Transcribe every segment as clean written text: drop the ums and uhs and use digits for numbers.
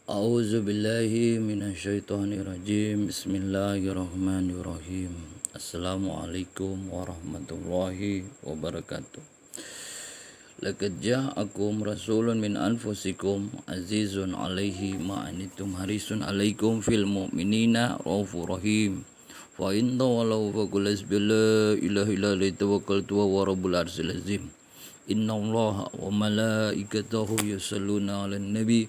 A'udzu billahi minasyaitonir rajim. Bismillahirrahmanirrahim. Assalamualaikum warahmatullahi wabarakatuh. Laqad ja'akum rasulun min anfusikum azizun 'alaihi ma anittum harisun 'alaikum fil mu'minina raufur rahim. Fa in tawallaw faqul la ilaha illa huwa tawakkaltu wa rabbul arsyil azim. Innallaha wa malaikatahu yusholluna 'alan nabi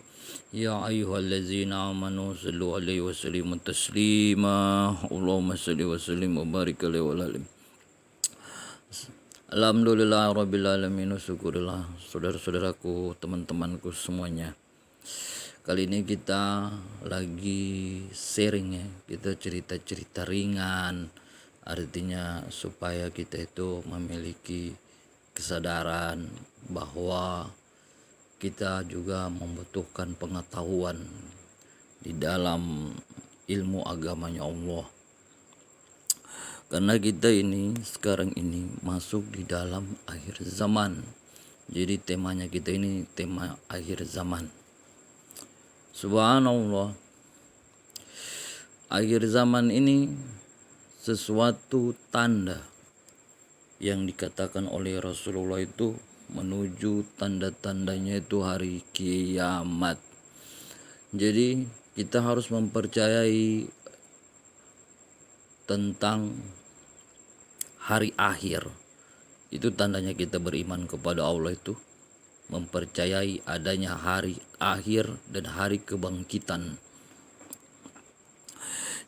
ya ayyuhallazina amanu sallu alaihi wa sallimu taslima. Allahumma salli wa sallim wa barik alaihi wa alihi. Alhamdulillah rabbil alamin. Syukurillah saudara-saudaraku, teman-temanku semuanya. Kali ini kita lagi sharing ya, kita cerita-cerita ringan. Artinya supaya kita itu memiliki kesadaran bahwa kita juga membutuhkan pengetahuan di dalam ilmu agamanya Allah. Karena kita ini sekarang ini masuk di dalam akhir zaman. Jadi temanya kita ini tema akhir zaman. Subhanallah. Akhir zaman ini sesuatu tanda yang dikatakan oleh Rasulullah itu menuju tanda-tandanya itu hari kiamat. Jadi kita harus mempercayai tentang hari akhir. Itu tandanya kita beriman kepada Allah, itu mempercayai adanya hari akhir dan hari kebangkitan.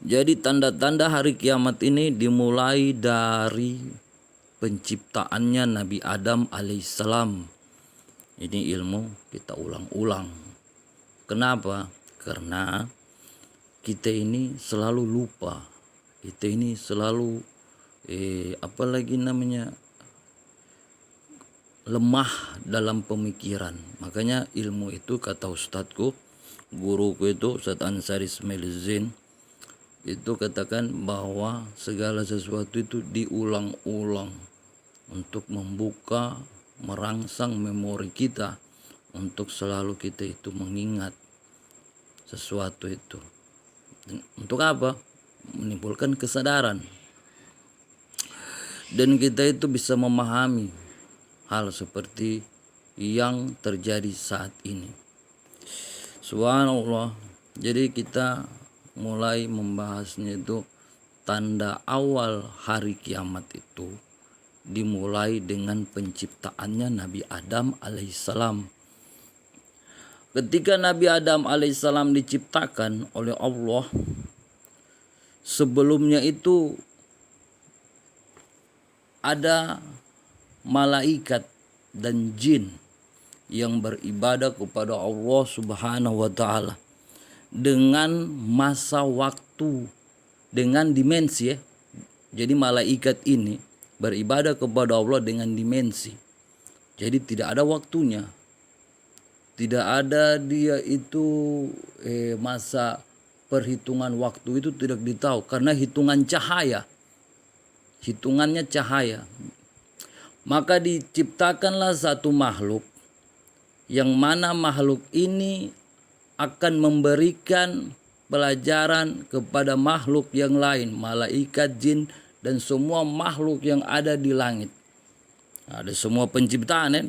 Jadi tanda-tanda hari kiamat ini dimulai dari penciptaannya Nabi Adam alaihissalam. Ini ilmu kita ulang-ulang. Kenapa? Karena kita ini selalu lupa. Kita ini selalu lemah dalam pemikiran. Makanya ilmu itu, kata ustadku, guruku itu Ustadz Ansari Ismail Zain, itu katakan bahwa segala sesuatu itu diulang-ulang untuk membuka, merangsang memori kita untuk selalu kita itu mengingat sesuatu itu. Dan untuk apa? Menimbulkan kesadaran. Dan kita itu bisa memahami hal seperti yang terjadi saat ini. Subhanallah. Jadi kita mulai membahasnya itu tanda awal hari kiamat itu dimulai dengan penciptaannya Nabi Adam alaihissalam. Ketika Nabi Adam alaihissalam diciptakan oleh Allah, sebelumnya itu ada malaikat dan jin yang beribadah kepada Allah Subhanahu wa taala dengan masa waktu, dengan dimensi ya. Jadi malaikat ini beribadah kepada Allah dengan dimensi. Jadi tidak ada waktunya. Tidak ada dia itu masa perhitungan waktu itu tidak ditahu, karena hitungan cahaya. Hitungannya cahaya. Maka diciptakanlah satu makhluk yang mana makhluk ini akan memberikan pelajaran kepada makhluk yang lain, malaikat, jin, dan semua makhluk yang ada di langit. Ada semua penciptaan ya,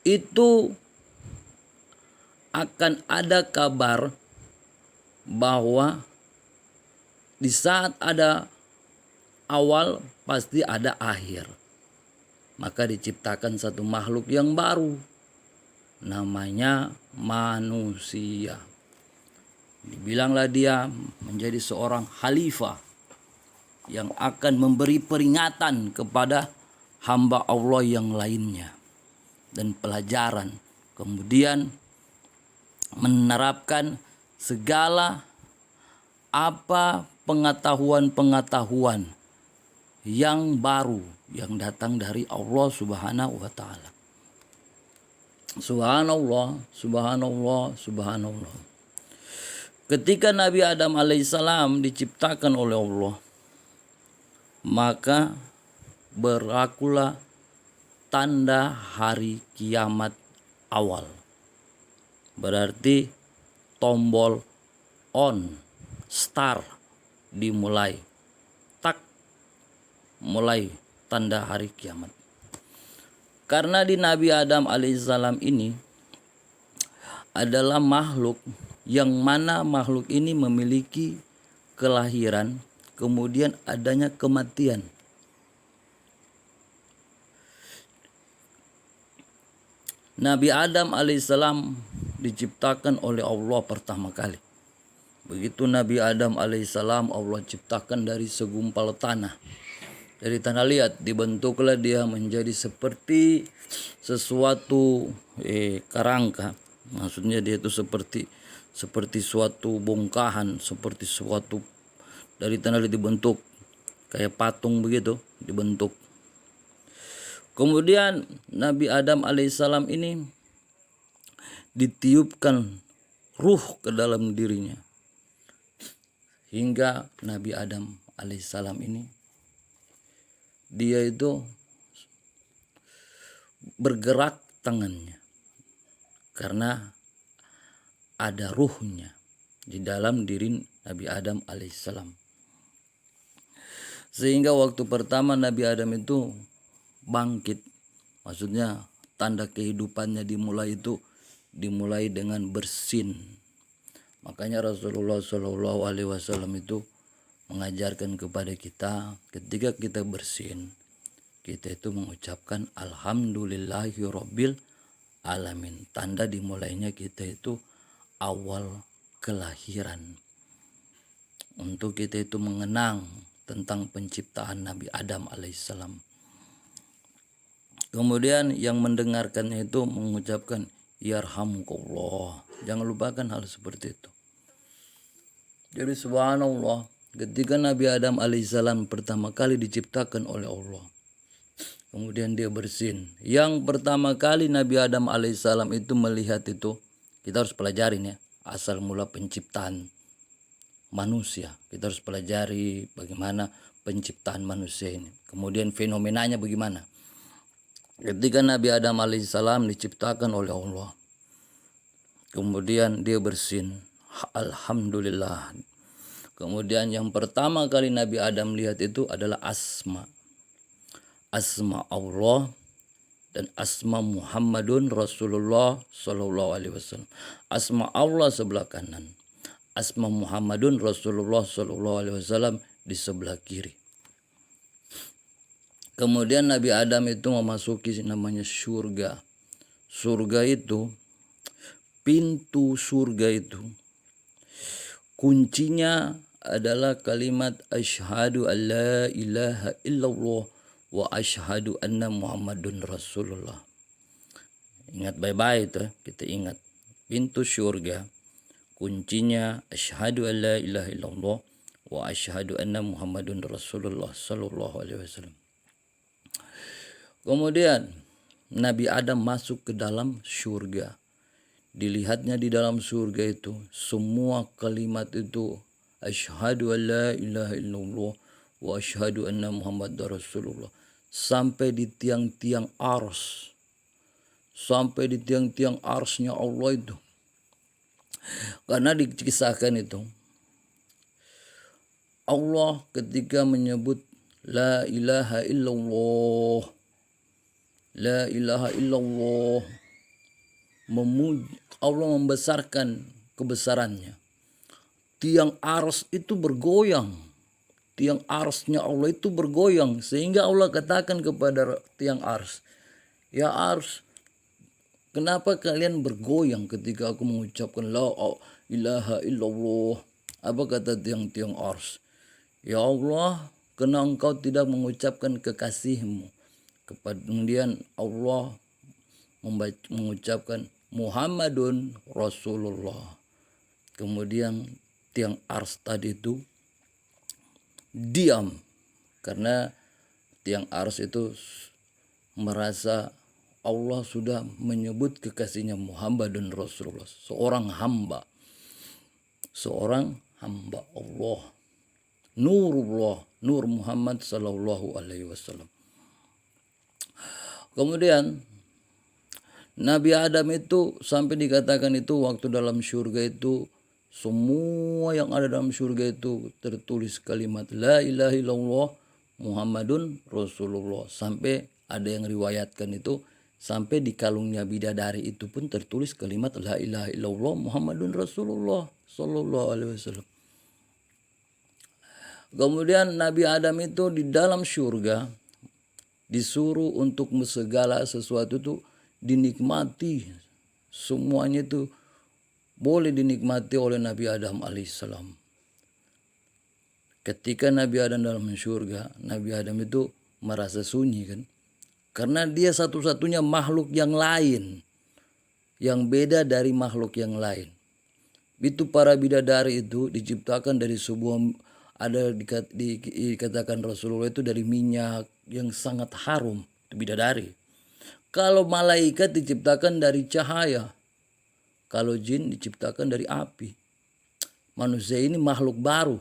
itu akan ada kabar bahwa di saat ada awal pasti ada akhir. Maka diciptakan satu makhluk yang baru, namanya manusia. Dibilanglah dia menjadi seorang khalifah yang akan memberi peringatan kepada hamba Allah yang lainnya dan pelajaran. Kemudian menerapkan segala apa pengetahuan-pengetahuan yang baru yang datang dari Allah Subhanahu wa taala. Subhanallah, subhanallah, subhanallah. Ketika Nabi Adam alaihissalam diciptakan oleh Allah, maka berlakulah tanda hari kiamat awal. berarti tombol on, start, dimulai, tak, mulai tanda hari kiamat. Karena di Nabi Adam alaihissalam ini adalah makhluk yang mana makhluk ini memiliki kelahiran, kemudian adanya kematian. Nabi Adam alaihissalam diciptakan oleh Allah pertama kali. Begitu Nabi Adam alaihissalam Allah ciptakan dari segumpal tanah. Dari tanah liat dibentuklah dia menjadi seperti sesuatu kerangka. Maksudnya dia itu seperti suatu bongkahan, seperti suatu dari tanah liat dibentuk kayak patung begitu dibentuk. Kemudian Nabi Adam alaihissalam ini ditiupkan ruh ke dalam dirinya. Hingga Nabi Adam alaihissalam ini dia itu bergerak tangannya. Karena ada ruhnya di dalam diri Nabi Adam alaihissalam. Sehingga waktu pertama Nabi Adam itu bangkit, maksudnya tanda kehidupannya dimulai dengan bersin. Makanya Rasulullah Shallallahu Alaihi Wasallam itu mengajarkan kepada kita ketika kita bersin, kita itu mengucapkan Alhamdulillahirobbil alamin. Tanda dimulainya kita itu awal kelahiran. Untuk kita itu mengenang tentang penciptaan Nabi Adam alaihissalam. Kemudian yang mendengarkannya itu mengucapkan yarhamukallah. Jangan lupakan hal seperti itu. Jadi subhanallah, ketika Nabi Adam alaihissalam pertama kali diciptakan oleh Allah, kemudian dia bersin. Yang pertama kali Nabi Adam alaihissalam itu melihat itu, kita harus pelajarin ya, asal mula penciptaan manusia. Kita harus pelajari bagaimana penciptaan manusia ini. Kemudian fenomenanya bagaimana. Ketika Nabi Adam alaihissalam diciptakan oleh Allah, kemudian dia bersin, Alhamdulillah. Kemudian yang pertama kali Nabi Adam lihat itu adalah asma Allah dan asma Muhammadun Rasulullah Sallallahu Alaihi Wasallam. Asma Allah sebelah kanan, asma Muhammadun Rasulullah Sallallahu Alaihi Wasallam di sebelah kiri. Kemudian Nabi Adam itu memasuki namanya surga. Surga itu, pintu surga itu, kuncinya adalah kalimat asyhadu alla ilaha illallah wa asyhadu anna Muhammadun Rasulullah. Ingat baik-baik itu, kita ingat. Pintu surga, kuncinya asyhadu alla ilaha illallah wa asyhadu anna Muhammadun Rasulullah sallallahu alaihi wasallam. Kemudian Nabi Adam masuk ke dalam surga. Dilihatnya di dalam surga itu semua kalimat itu asyhadu alla ilaha illallah wa asyhadu anna Muhammadar Rasulullah sampai di tiang-tiang ars. Sampai di tiang-tiang arsnya Allah itu. Karena dikisahkan itu Allah ketika menyebut la ilaha illallah, la ilaha illallah, memuji Allah, membesarkan kebesarannya. Tiang ars itu bergoyang. Tiang arsnya Allah itu bergoyang. Sehingga Allah katakan kepada tiang ars, ya ars, kenapa kalian bergoyang ketika aku mengucapkan la ilaha illallah? Apa kata tiang-tiang ars? Ya Allah, karena engkau tidak mengucapkan kekasihmu. Kemudian Allah mengucapkan Muhammadun Rasulullah. Kemudian tiang ars tadi itu diam karena tiang ars itu merasa Allah sudah menyebut kekasihnya Muhammadun Rasulullah, seorang hamba Allah, Nurullah, Nur Muhammad sallallahu alaihi wasallam. Kemudian Nabi Adam itu sampai dikatakan itu waktu dalam surga itu semua yang ada dalam surga itu tertulis kalimat la ilaha illallah Muhammadun Rasulullah. Sampai ada yang riwayatkan itu sampai di kalungnya bidadari itu pun tertulis kalimat la ilaha illallah Muhammadun Rasulullah sallallahu alaihi wasallam. Kemudian Nabi Adam itu di dalam surga disuruh untuk segala sesuatu itu dinikmati, semuanya itu boleh dinikmati oleh Nabi Adam alaihissalam. Ketika Nabi Adam dalam surga, Nabi Adam itu merasa sunyi kan, karena dia satu-satunya makhluk yang lain yang beda dari makhluk yang lain. Itu para bidadari itu diciptakan dari sebuah, ada dikatakan Rasulullah itu dari minyak yang sangat harum, itu bidadari. Kalau malaikat diciptakan dari cahaya, kalau jin diciptakan dari api. Manusia ini makhluk baru,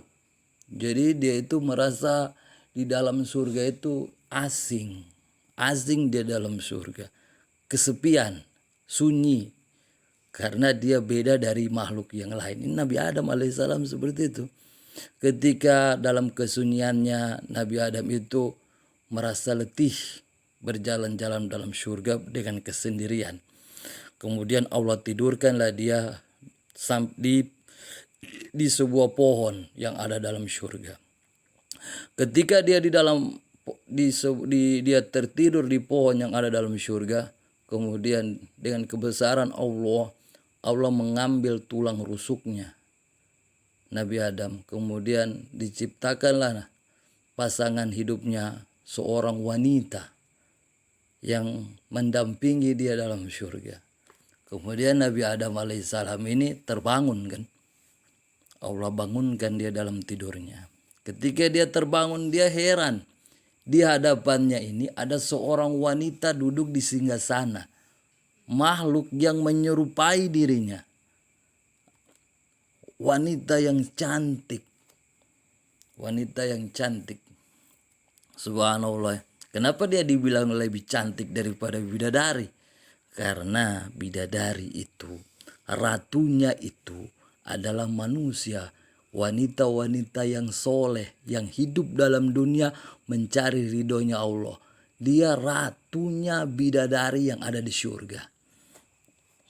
jadi dia itu merasa di dalam surga itu asing dia dalam surga, kesepian, sunyi, karena dia beda dari makhluk yang lain. Ini Nabi Adam alaihissalam seperti itu. Ketika dalam kesunyiannya Nabi Adam itu merasa letih berjalan-jalan dalam surga dengan kesendirian. Kemudian Allah tidurkanlah dia di sebuah pohon yang ada dalam surga. Ketika dia dia tertidur di pohon yang ada dalam surga, kemudian dengan kebesaran Allah mengambil tulang rusuknya Nabi Adam. Kemudian diciptakanlah pasangan hidupnya seorang wanita yang mendampingi dia dalam surga. Kemudian Nabi Adam alaihissalam ini terbangun kan. Allah bangunkan dia dalam tidurnya. Ketika dia terbangun, dia heran. Di hadapannya ini ada seorang wanita duduk di singgasana. Makhluk yang menyerupai dirinya. Wanita yang cantik. Wanita yang cantik. Subhanallah. Kenapa dia dibilang lebih cantik daripada bidadari? Karena bidadari itu, ratunya itu adalah manusia, wanita-wanita yang soleh, yang hidup dalam dunia mencari ridhonya Allah. Dia ratunya bidadari yang ada di surga.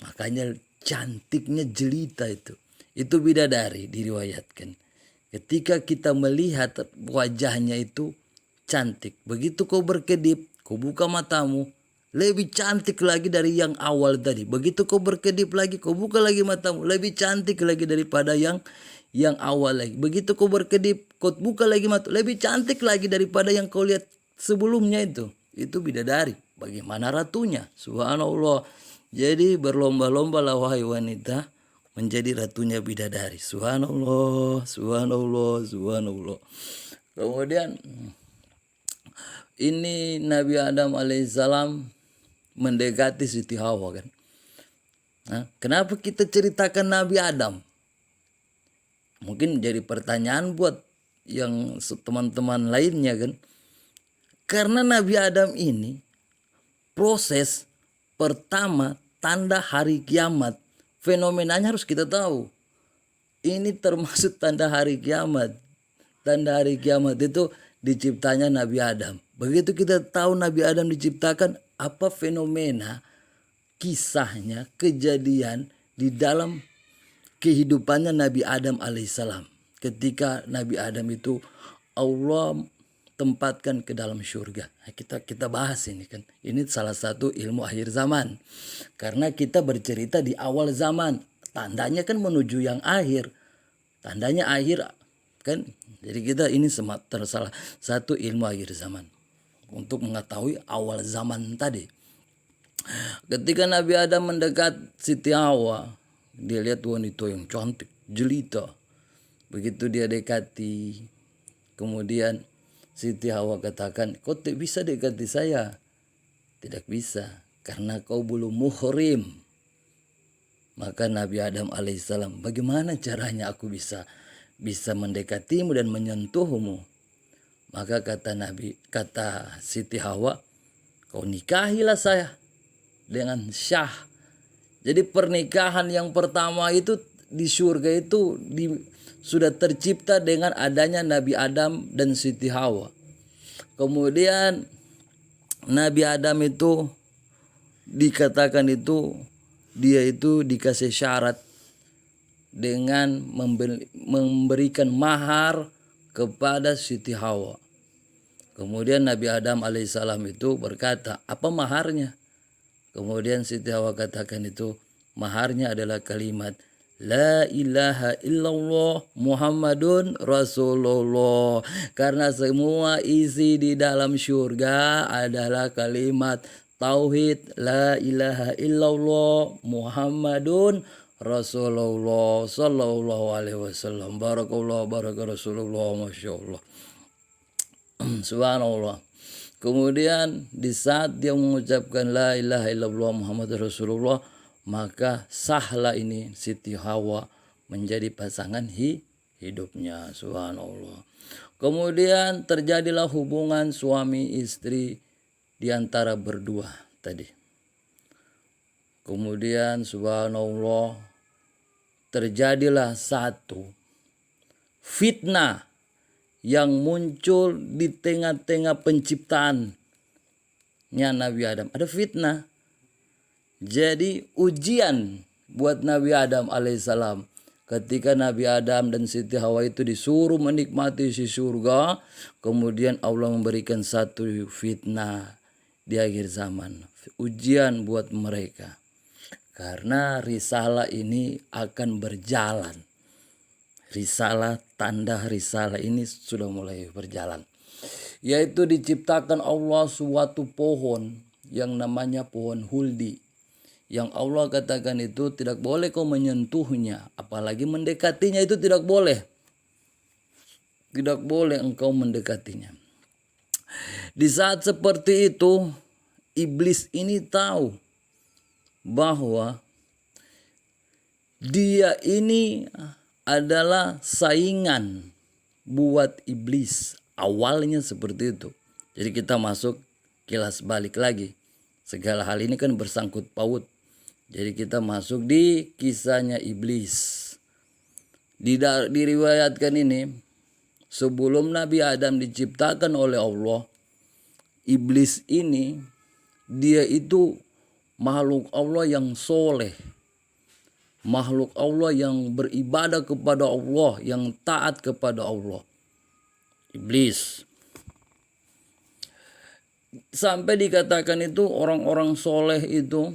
Makanya cantiknya jelita itu. Itu bidadari diriwayatkan. Ketika kita melihat wajahnya itu cantik. Begitu kau berkedip, kau buka matamu, lebih cantik lagi dari yang awal tadi. Begitu kau berkedip lagi, kau buka lagi matamu, lebih cantik lagi daripada yang awal lagi. Begitu kau berkedip, kau buka lagi mata, lebih cantik lagi daripada yang kau lihat sebelumnya itu. Itu bidadari. Bagaimana ratunya? Subhanallah. Jadi berlomba-lombalah wahai wanita menjadi ratunya bidadari. Subhanallah, subhanallah, subhanallah. Kemudian ini Nabi Adam alaihissalam mendekati Siti Hawa kan. Nah, kenapa kita ceritakan Nabi Adam? Mungkin jadi pertanyaan buat yang teman-teman lainnya kan. Karena Nabi Adam ini proses pertama tanda hari kiamat. Fenomenanya harus kita tahu. Ini termasuk tanda hari kiamat. Tanda hari kiamat itu diciptanya Nabi Adam. Begitu kita tahu Nabi Adam diciptakan, apa fenomena, kisahnya, kejadian di dalam kehidupannya Nabi Adam alaihissalam. Ketika Nabi Adam itu Allah tempatkan ke dalam surga. Nah, kita bahas ini kan. Ini salah satu ilmu akhir zaman. Karena kita bercerita di awal zaman. Tandanya kan menuju yang akhir. Tandanya akhir kan. Jadi kita ini salah satu ilmu akhir zaman. Untuk mengetahui awal zaman tadi. Ketika Nabi Adam mendekat Siti Hawa, dia lihat wanita yang cantik, jelita. Begitu dia dekati, kemudian Siti Hawa katakan, kau tidak bisa dekati saya. Tidak bisa, karena kau belum muhrim. Maka Nabi Adam alaihissalam, bagaimana caranya aku bisa mendekatimu dan menyentuhmu? Maka kata Siti Hawa, kau nikahilah saya. dengan syah. Jadi pernikahan yang pertama itu di surga itu sudah tercipta dengan adanya Nabi Adam dan Siti Hawa. Kemudian Nabi Adam itu dikatakan itu dia itu dikasih syarat dengan memberikan mahar kepada Siti Hawa. Kemudian Nabi Adam alaihissalam itu berkata, apa maharnya? Kemudian Siti Hawa katakan itu, maharnya adalah kalimat La ilaha illallah Muhammadun Rasulullah. Karena semua isi di dalam surga adalah kalimat tauhid La ilaha illallah Muhammadun Rasulullah sallallahu alaihi wasallam. Barakallah baraka Rasulullah, masya Allah. Subhanallah. Kemudian di saat dia mengucapkan la ilaha illallah Muhammad Rasulullah, maka sahlah ini Siti Hawa menjadi pasangan hidupnya. Subhanallah. Kemudian terjadilah hubungan suami istri di antara berdua tadi. Kemudian subhanallah terjadilah satu fitnah yang muncul di tengah-tengah penciptaannya Nabi Adam. Ada fitnah. Jadi ujian buat Nabi Adam alaihissalam. Ketika Nabi Adam dan Siti Hawa itu disuruh menikmati si surga, kemudian Allah memberikan satu fitnah di akhir zaman. Ujian buat mereka. Karena risalah ini akan berjalan. Risalah, tanda risalah ini sudah mulai berjalan. Yaitu diciptakan Allah suatu pohon yang namanya pohon huldi. Yang Allah katakan itu tidak boleh kau menyentuhnya. Apalagi mendekatinya itu tidak boleh. Tidak boleh engkau mendekatinya. Di saat seperti itu, iblis ini tahu bahwa dia ini adalah saingan buat iblis. Awalnya seperti itu. Jadi kita masuk kilas balik lagi. Segala hal ini kan bersangkut paut. Jadi kita masuk di kisahnya iblis. Diriwayatkan ini, sebelum Nabi Adam diciptakan oleh Allah, iblis ini dia itu makhluk Allah yang soleh. Makhluk Allah yang beribadah kepada Allah, yang taat kepada Allah. Iblis. Sampai dikatakan itu orang-orang soleh itu,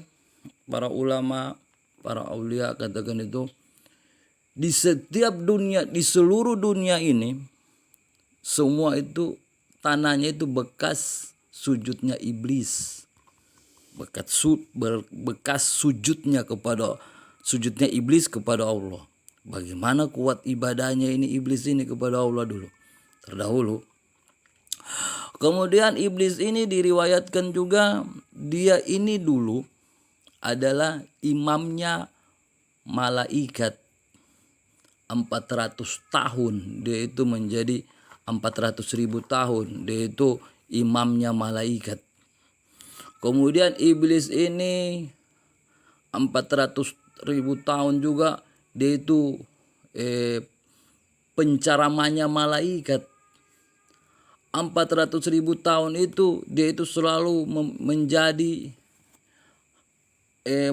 para ulama, para aulia katakan itu, di setiap dunia, di seluruh dunia ini, semua itu tanahnya itu bekas sujudnya iblis. Bekas sujudnya iblis kepada Allah. Bagaimana kuat ibadahnya ini iblis ini kepada Allah terdahulu. Kemudian iblis ini diriwayatkan juga dia ini dulu adalah imamnya malaikat 400 tahun. Dia itu menjadi 400.000 tahun. Dia itu imamnya malaikat. Kemudian iblis ini 400.000 tahun juga dia itu penceramahnya malaikat. 400.000 tahun itu dia itu selalu menjadi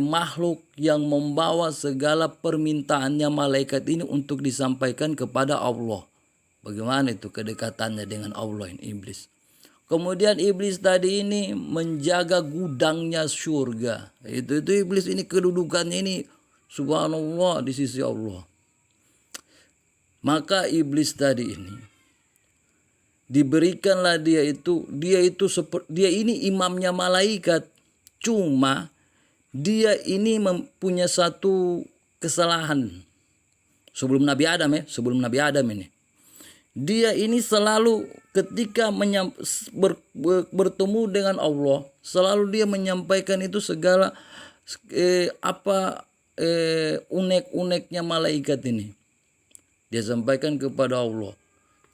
makhluk yang membawa segala permintaannya malaikat ini untuk disampaikan kepada Allah. Bagaimana itu kedekatannya dengan Allah ini iblis. Kemudian iblis tadi ini menjaga gudangnya surga. Itu iblis ini kedudukannya ini subhanallah di sisi Allah. Maka iblis tadi ini diberikanlah dia ini imamnya malaikat. Cuma dia ini mempunyai satu kesalahan sebelum Nabi Adam ini. Dia ini selalu ketika bertemu dengan Allah, selalu dia menyampaikan itu segala unek-uneknya malaikat ini. Dia sampaikan kepada Allah.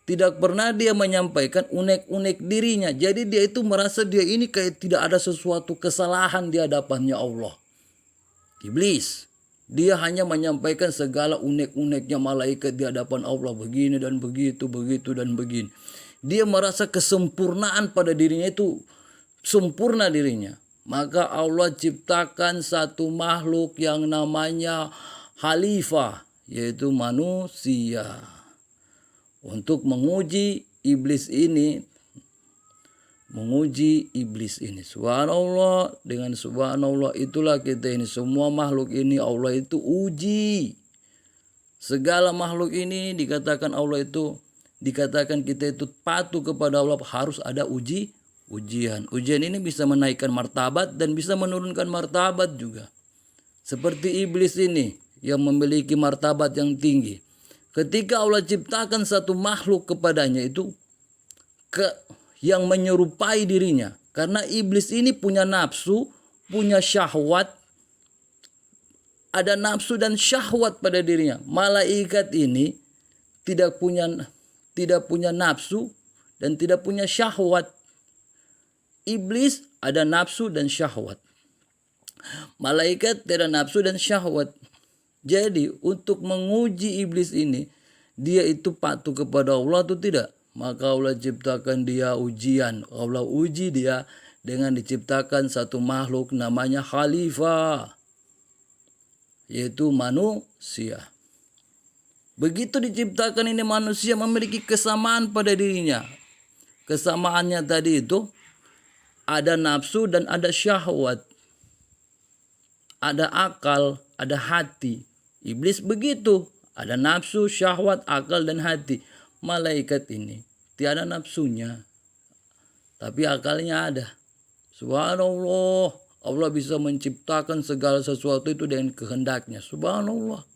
Tidak pernah dia menyampaikan unek-unek dirinya. Jadi dia itu merasa dia ini kayak tidak ada sesuatu kesalahan di hadapannya Allah. Iblis. Dia hanya menyampaikan segala unek-uneknya malaikat di hadapan Allah. Begini dan begitu, begitu dan begini. Dia merasa kesempurnaan pada dirinya itu sempurna dirinya. Maka Allah ciptakan satu makhluk yang namanya khalifah, yaitu manusia. Untuk menguji iblis ini. Subhanallah, dengan subhanallah itulah kita ini. Semua makhluk ini Allah itu uji. Segala makhluk ini dikatakan Allah itu, dikatakan kita itu patuh kepada Allah, harus ada ujian. Ujian ini bisa menaikkan martabat dan bisa menurunkan martabat juga. Seperti iblis ini yang memiliki martabat yang tinggi. Ketika Allah ciptakan satu makhluk kepadanya itu yang menyerupai dirinya. Karena iblis ini punya nafsu, punya syahwat. Ada nafsu dan syahwat pada dirinya. Malaikat ini tidak punya nafsu dan tidak punya syahwat. Iblis ada nafsu dan syahwat. Malaikat tidak nafsu dan syahwat. Jadi untuk menguji iblis ini, dia itu patuh kepada Allah atau tidak? Maka Allah ciptakan dia ujian. Allah uji dia dengan diciptakan satu makhluk namanya khalifah, yaitu manusia. Begitu diciptakan ini manusia memiliki kesamaan pada dirinya. Kesamaannya tadi itu ada nafsu dan ada syahwat. Ada akal, ada hati. Iblis begitu. Ada nafsu, syahwat, akal, dan hati. Malaikat ini tiada nafsunya, tapi akalnya ada. Subhanallah, Allah bisa menciptakan segala sesuatu itu dengan kehendaknya. Subhanallah.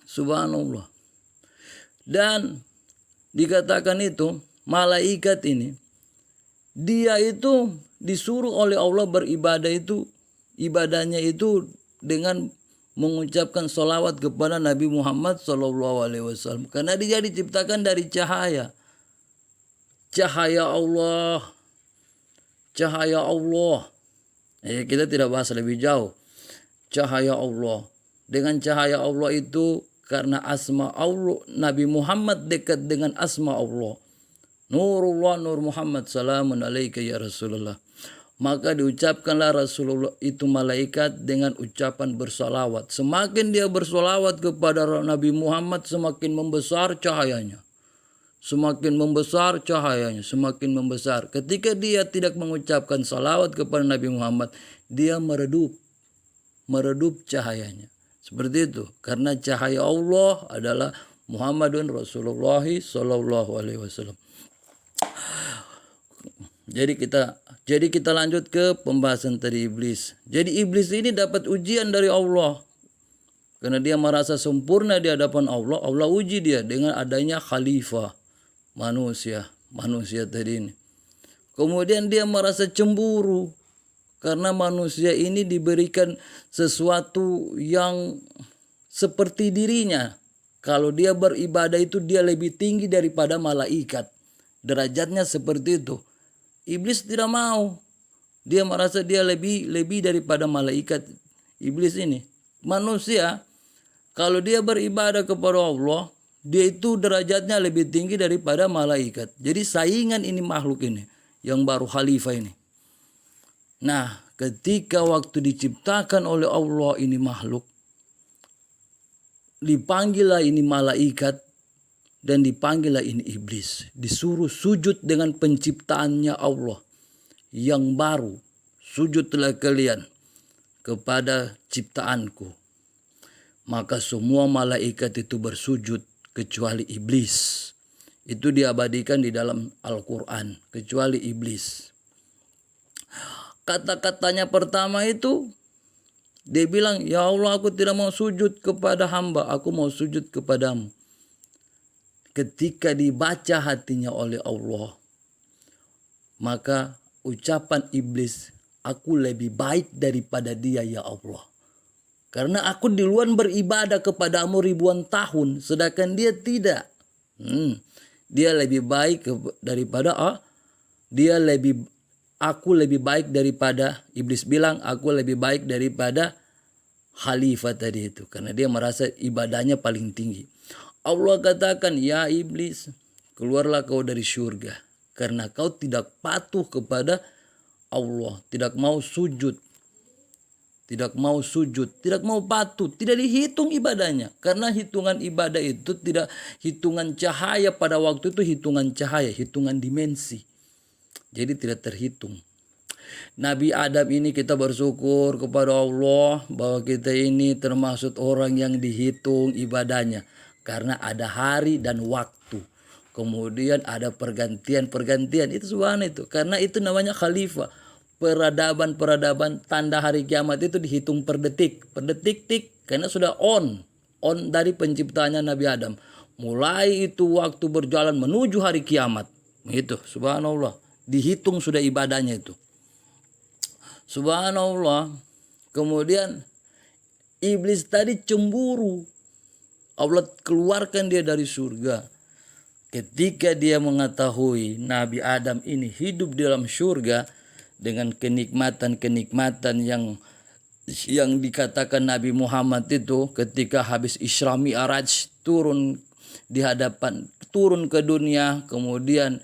Subhanallah. Dan dikatakan itu, malaikat ini, dia itu disuruh oleh Allah beribadah itu, ibadahnya itu dengan mengucapkan sholawat kepada Nabi Muhammad SAW. Karena dia diciptakan dari cahaya. Cahaya Allah. Cahaya Allah. Kita tidak bahas lebih jauh. Cahaya Allah. Dengan cahaya Allah itu karena asma Allah. Nabi Muhammad dekat dengan asma Allah. Nurullah, Nur Muhammad. Salamun alaika ya Rasulullah. Maka diucapkanlah Rasulullah itu malaikat dengan ucapan bersolawat. Semakin dia bersolawat kepada Nabi Muhammad, semakin membesar cahayanya. Semakin membesar cahayanya, semakin membesar. Ketika dia tidak mengucapkan salawat kepada Nabi Muhammad, dia meredup cahayanya. Seperti itu. Karena cahaya Allah adalah Muhammadun Rasulullah sallallahu alaihi wasallam. Jadi kita lanjut ke pembahasan tadi iblis. Jadi iblis ini dapat ujian dari Allah. Karena dia merasa sempurna di hadapan Allah, Allah uji dia dengan adanya khalifah, manusia tadi ini. Kemudian dia merasa cemburu karena manusia ini diberikan sesuatu yang seperti dirinya. Kalau dia beribadah itu dia lebih tinggi daripada malaikat. Derajatnya seperti itu. Iblis tidak mau. Dia merasa dia lebih daripada malaikat. Iblis ini. Manusia, kalau dia beribadah kepada Allah, dia itu derajatnya lebih tinggi daripada malaikat. Jadi saingan ini makhluk ini. Yang baru khalifah ini. Nah, ketika waktu diciptakan oleh Allah ini makhluk, dipanggillah ini malaikat, dan dipanggillah ini iblis. Disuruh sujud dengan penciptaannya Allah yang baru. Sujudlah kalian kepada ciptaanku. Maka semua malaikat itu bersujud kecuali iblis. Itu diabadikan di dalam Al-Quran. Kecuali iblis. Kata-katanya pertama itu, dia bilang, ya Allah, aku tidak mau sujud kepada hamba. Aku mau sujud kepadamu. Ketika dibaca hatinya oleh Allah, maka ucapan iblis, aku lebih baik daripada dia ya Allah. Karena aku duluan beribadah kepadamu ribuan tahun, sedangkan dia tidak. Dia lebih baik daripada aku lebih baik daripada, iblis bilang aku lebih baik daripada khalifah tadi itu, karena dia merasa ibadahnya paling tinggi. Allah katakan, ya iblis, keluarlah kau dari surga karena kau tidak patuh kepada Allah, tidak mau sujud, tidak mau patuh, tidak dihitung ibadahnya. Karena hitungan ibadah itu tidak hitungan cahaya pada waktu itu, hitungan cahaya, hitungan dimensi. Jadi tidak terhitung. Nabi Adam ini kita bersyukur kepada Allah bahwa kita ini termasuk orang yang dihitung ibadahnya. Karena ada hari dan waktu. Kemudian ada pergantian. Itu subhanallah itu. Karena itu namanya khalifah. Peradaban tanda hari kiamat itu dihitung per detik. Per detik-tik. Karena sudah on dari penciptanya Nabi Adam. Mulai itu waktu berjalan menuju hari kiamat. Itu subhanallah. Dihitung sudah ibadahnya itu. Subhanallah. Kemudian iblis tadi cemburu. Allah keluarkan dia dari surga. Ketika dia mengetahui Nabi Adam ini hidup di dalam surga dengan kenikmatan-kenikmatan yang dikatakan Nabi Muhammad itu ketika habis Isra Mi'raj turun ke dunia, kemudian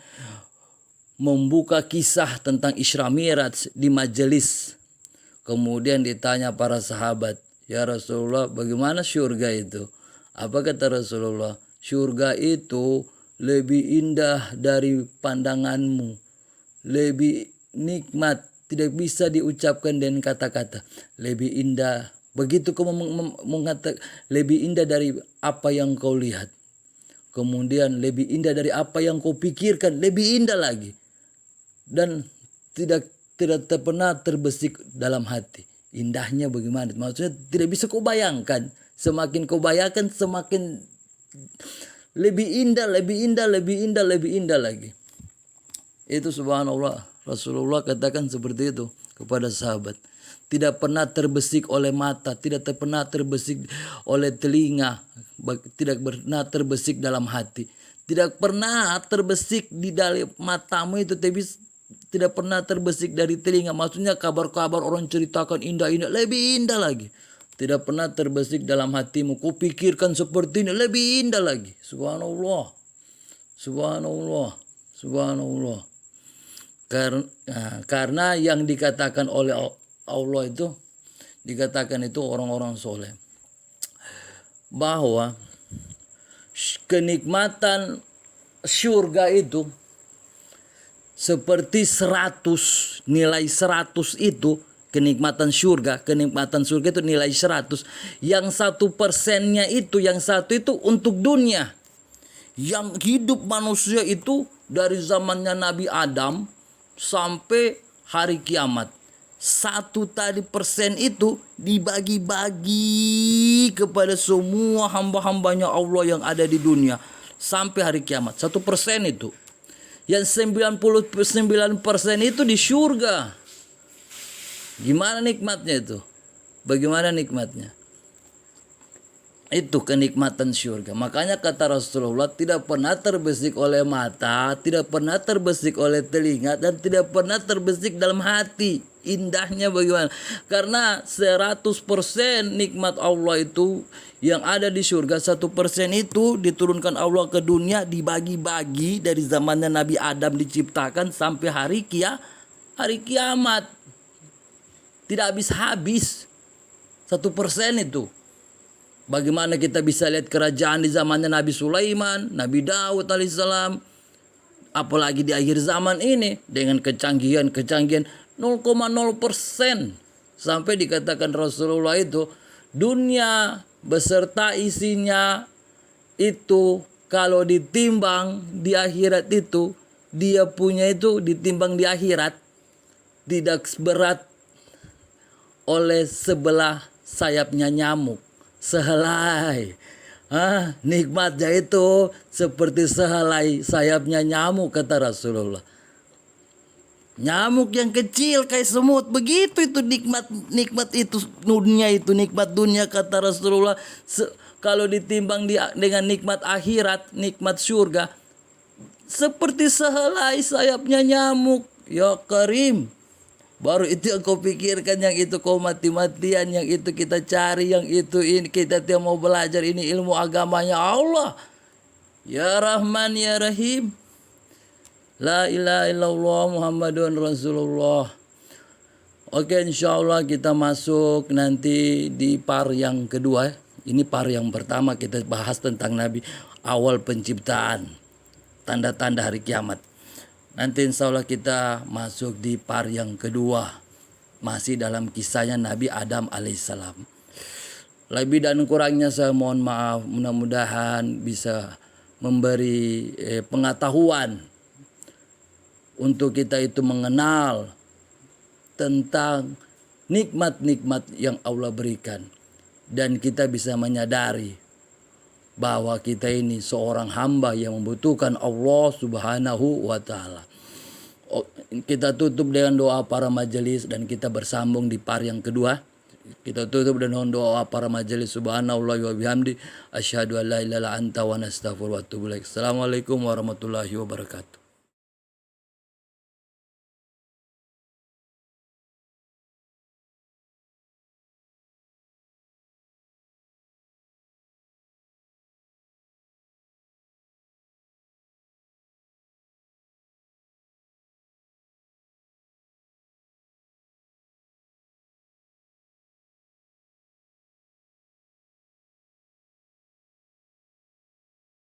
membuka kisah tentang Isra Mi'raj di majelis. Kemudian ditanya para sahabat, ya Rasulullah, bagaimana surga itu? Apa kata Rasulullah? Surga itu lebih indah dari pandanganmu, lebih nikmat, tidak bisa diucapkan dengan kata-kata. Lebih indah, begitu kau mengatakan lebih indah dari apa yang kau lihat. Kemudian lebih indah dari apa yang kau pikirkan, lebih indah lagi. Dan tidak pernah terbesik dalam hati. Indahnya bagaimana? Maksudnya tidak bisa kau bayangkan. Semakin kau bayangkan semakin lebih indah lagi. Itu subhanallah. Rasulullah katakan seperti itu kepada sahabat. Tidak pernah terbesik oleh mata, tidak pernah terbesik oleh telinga, tidak pernah terbesik dalam hati. Tidak pernah terbesik di dalam matamu itu, tapi tidak pernah terbesik dari telinga. Maksudnya kabar-kabar orang ceritakan indah-indah, lebih indah lagi. Tidak pernah terbesik dalam hatimu. Kau pikirkan seperti ini, lebih indah lagi. Subhanallah. Karena yang dikatakan oleh Allah itu, dikatakan itu orang-orang soleh. Bahwa kenikmatan surga itu seperti 100, nilai 100 itu kenikmatan surga itu nilai 100. Yang 1%-nya itu, yang satu itu untuk dunia. Yang hidup manusia itu dari zamannya Nabi Adam sampai hari kiamat. 1% itu dibagi-bagi kepada semua hamba-hambanya Allah yang ada di dunia sampai hari kiamat. 1% itu. Yang 99% itu di surga. Gimana nikmatnya itu? Bagaimana nikmatnya? Itu kenikmatan surga. Makanya kata Rasulullah, tidak pernah terbesik oleh mata, tidak pernah terbesik oleh telinga, dan tidak pernah terbesik dalam hati. Indahnya bagaimana? Karena 100% nikmat Allah itu yang ada di surga, 1% itu diturunkan Allah ke dunia, dibagi-bagi dari zamannya Nabi Adam diciptakan sampai hari kiamat. Tidak habis 1% itu. Bagaimana kita bisa lihat kerajaan di zamannya Nabi Sulaiman, Nabi Daud alaihissalam, apalagi di akhir zaman ini dengan kecanggihan 0,0%. Sampai dikatakan Rasulullah itu, dunia beserta isinya itu kalau ditimbang di akhirat itu, dia punya itu ditimbang di akhirat tidak berat oleh sebelah sayapnya nyamuk. Sehelai. Nikmatnya itu seperti sehelai sayapnya nyamuk, kata Rasulullah. Nyamuk yang kecil kayak semut, begitu itu nikmat itu nikmat dunia kata Rasulullah. Kalau ditimbang dengan nikmat akhirat, nikmat surga, seperti sehelai sayapnya nyamuk. Ya Karim, baru itu yang kau pikirkan, yang itu kau mati-matian, yang itu kita cari, yang itu ini kita tidak mau belajar, ini ilmu agamanya Allah. Ya Rahman ya Rahim. La ilaha illallah Muhammadun Rasulullah. Oke, insya Allah kita masuk nanti di par yang kedua. Ini par yang pertama kita bahas tentang Nabi, awal penciptaan, tanda-tanda hari kiamat. Nanti insya Allah kita masuk di par yang kedua, masih dalam kisahnya Nabi Adam alaihissalam. Lebih dan kurangnya saya mohon maaf, mudah-mudahan bisa memberi pengetahuan untuk kita itu mengenal tentang nikmat-nikmat yang Allah berikan. Dan kita bisa menyadari bahwa kita ini seorang hamba yang membutuhkan Allah subhanahu wa ta'ala. Kita tutup dengan doa para majelis dan kita bersambung di par yang kedua. Kita tutup dengan doa para majelis. Subhanallah wa bihamdi, asyhadu an la ilaha illa anta wa nastaghfiruka wa atubu ilaik. Assalamualaikum warahmatullahi wabarakatuh.